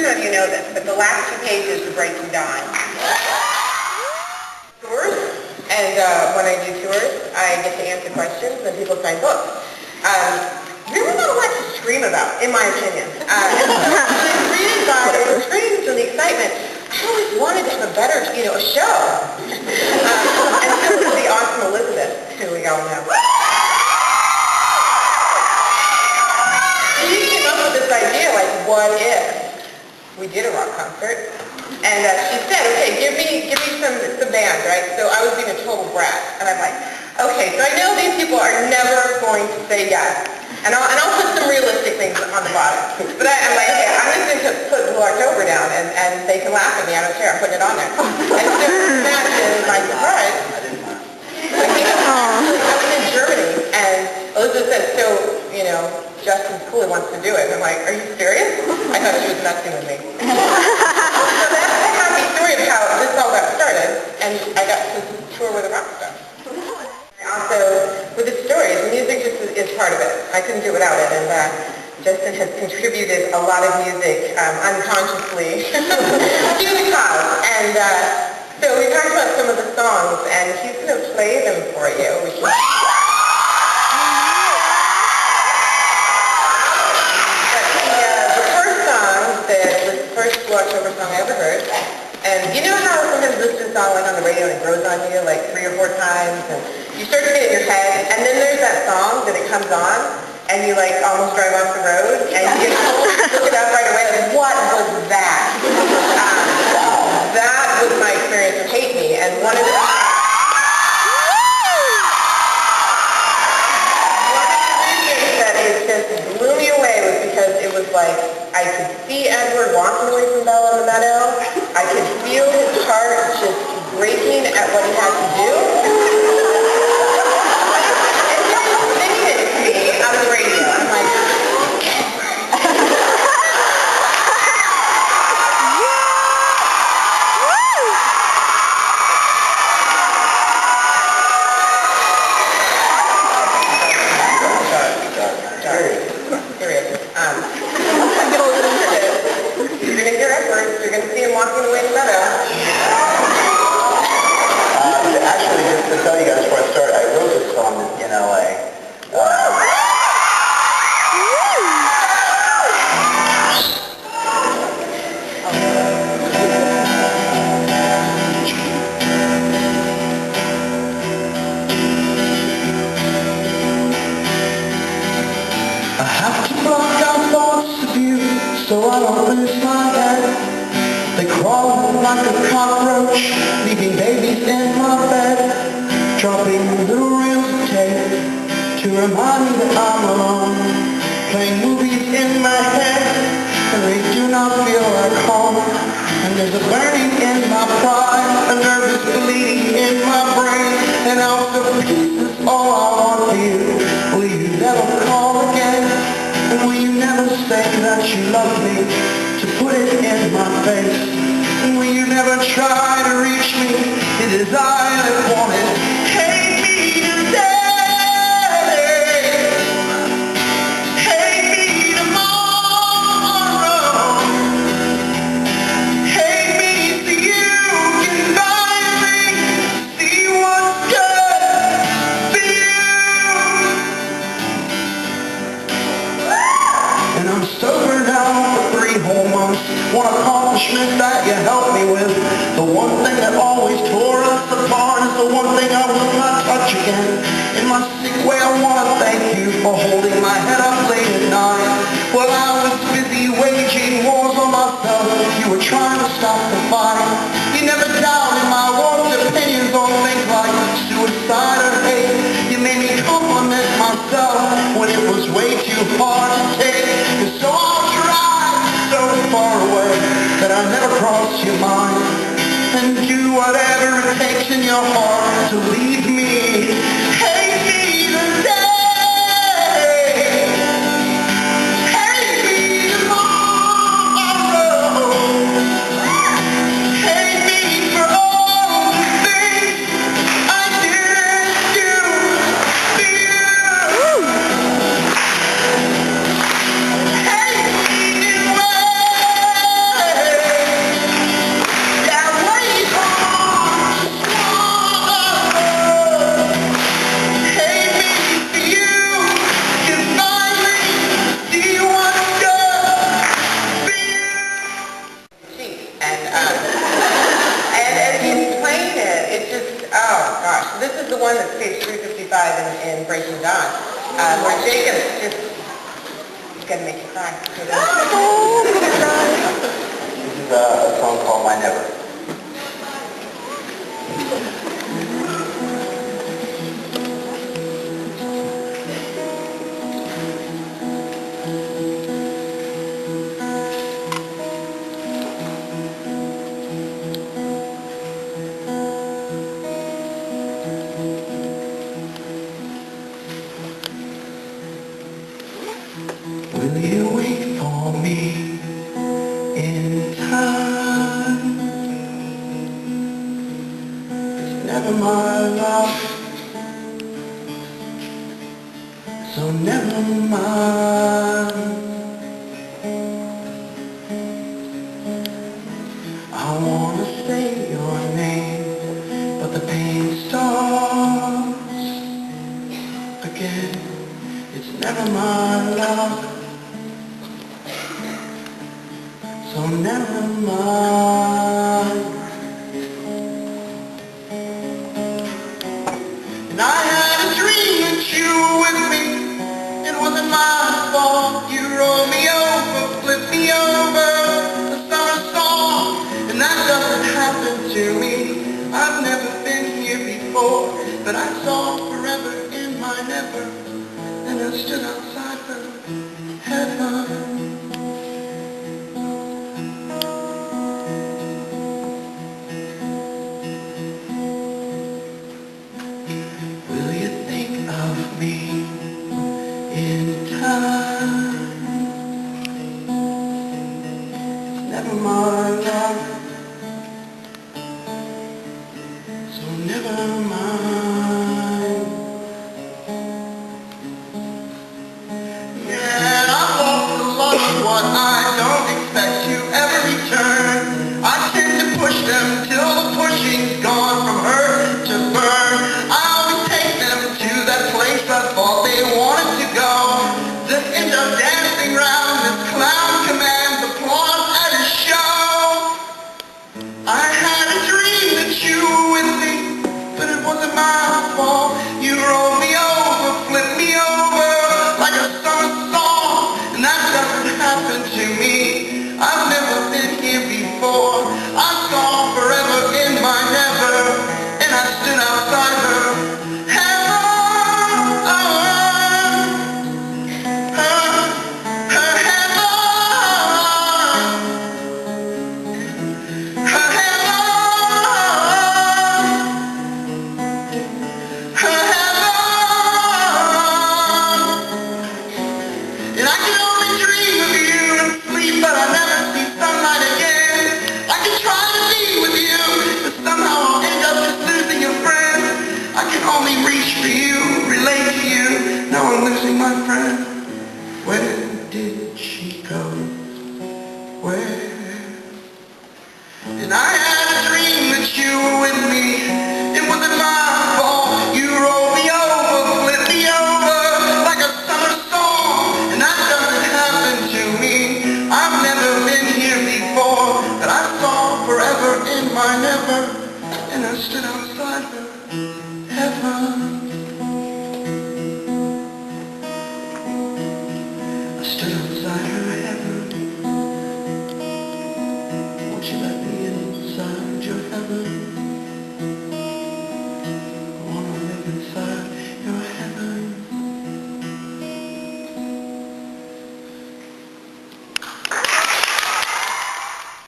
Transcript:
of you know this, but the last 2 pages of Breaking Dawn. Tours, and when I do tours, I get to answer questions and people sign books. Really not a lot to scream about, in my opinion. I'm reading by the screams and the excitement. I always wanted to have a better, a show. And so was the awesome Elizabeth, who we all know. She came up with this idea, like, what if we did a rock concert? And she said, okay, give me some band, right? So I was being a total brat, and I'm like, okay, so I know these people are never going to say yes. And I'll put some realistic things on the bottom. But I'm like, okay, I'm just going to put Blue October down, and they can laugh at me. I don't care. I'm putting it on there. And so imagine my surprise. I was in Germany, and Elizabeth said, so, Justin Cooley wants to do it. And I'm like, are you serious? I thought she was messing with me. So that's the happy story of how this all got started, and I got to tour with a rock star. Also, with the stories, the music just is part of it. I couldn't do without it, and Justin has contributed a lot of music unconsciously to the cause. And so we talked about some of the songs, and he's going to play them for you. The first song that was the first Blue October song I ever heard. And you know how sometimes you listen to a song like on the radio and it grows on you like 3 or 4 times, and you start to get it in your head, and then there's that song that it comes on, and you like almost drive off the road, and you get home, look it up right away, like, what was that? That was my experience with Hate Me, and one of the reasons that it just blew me away was because it was like, I could see Edward walking away from Belle on the meadow. I could feel his heart just breaking at what he had to do. And he was singing it to me on the radio. I'm like, you're going to see him walking away in the meadow. Actually, just to tell you guys before I start, I wrote this song in LA. I have to block out thoughts of you so I don't lose my head. They crawl like a cockroach, leaving babies in my bed, dropping little reels of tape to remind me that I'm alone, playing movies in my head, and they do not feel like home. And there's a burning in my pride, a nervous bleeding in my brain, and out of pieces all I want for you. Will you never call again? And will you never say that you love me, to put it in my face? And will you never try to reach me? It is I that want it. Hate me today. Hate me tomorrow. Hate me so you can find me. See what's good for you. And I'm sober now for 3 whole months. One accomplishment that you helped me with. The one thing that always tore us apart is the one thing I will not touch again. In my sick way, I want to thank you for holding my head up late at night. While I was busy waging wars on myself, you were trying to stop the fight. You never doubted my warped opinions on things like suicide or hate. You made me compliment myself when it was way too hard to take. And so I'll try so far away that I never cross your mind, and do whatever it takes in your heart to leave me. Hate me today. Hate me tomorrow. Hate me for all the things I didn't do for you. Hate me in ways in time. It's never my love, so never mind. I wanna say your name, but the pain starts again. It's never my love, so never mind. And I had a dream that you were with me. It wasn't my fault. You rolled me over, flipped me over, a summer song. And that doesn't happen to me. I've never been here before, but I saw forever in my never, and I stood outside her heaven. Will you think of me in time? It's never my love, so never mind. Yeah, I've lost a lot of what I don't expect to ever return. I tend to push them till the pushing's gone from hurt to burn. I always take them to that place I thought they wanted to go. Just end up dancing round this clown commands applause at a show. I had a dream that you were with me, but it wasn't my fault. You rolled me over, flipped me over like a summer song, and that doesn't happen to me. I've never been here before. I saw forever in my never, and I stood outside her heaven. Her heaven. Her heaven. Her heaven. And I can only dream of you and sleep, but I never see sunlight again. I can try to be with you, but somehow I'll end up just losing a friend. I can only reach for you, relate to you. Now I'm losing my friend. Where did she go? Where? And I had a dream that you were with me. It wasn't my fault. You rolled me over, flipped me over like a summer song. And that doesn't happen to me. I've never been here before, but I saw forever in my never, and I stood outside her heaven. I stood outside her heaven. Won't you let me